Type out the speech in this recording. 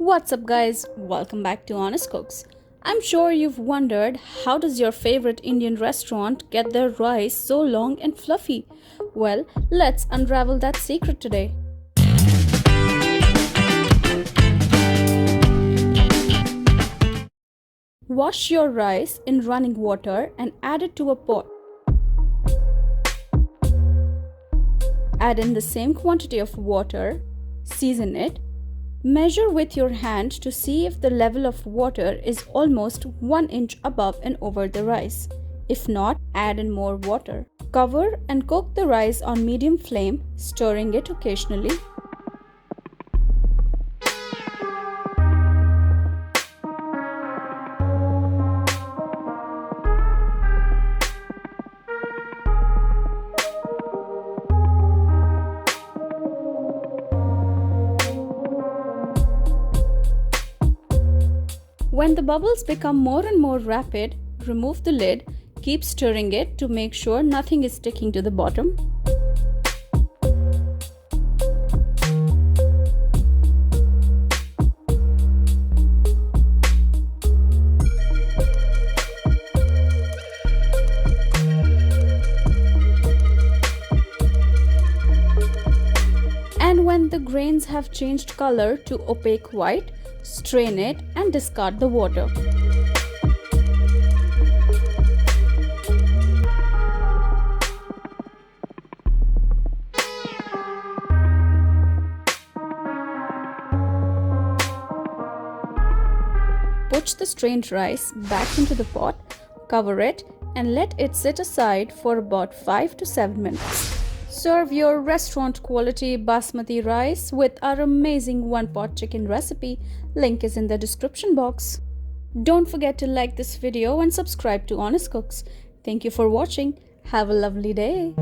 What's up guys, welcome back to Honest Cooks. I'm sure you've wondered, how does your favorite Indian restaurant get their rice so long and fluffy? Well, let's unravel that secret today. Wash your rice in running water and add it to a pot. Add in the same quantity of water, season it. Measure with your hand to see if the level of water is almost 1 inch above and over the rice. If not, add in more water. Cover and cook the rice on medium flame, stirring it occasionally. When the bubbles become more and more rapid, remove the lid, keep stirring it to make sure nothing is sticking to the bottom. And when the grains have changed color to opaque white, strain it and discard the water. Put the strained rice back into the pot, cover it, and let it sit aside for about 5 to 7 minutes. Serve your restaurant quality basmati rice with our amazing one-pot chicken recipe. Link is in the description box. Don't forget to like this video and subscribe to Honest Cooks. Thank you for watching. Have a lovely day.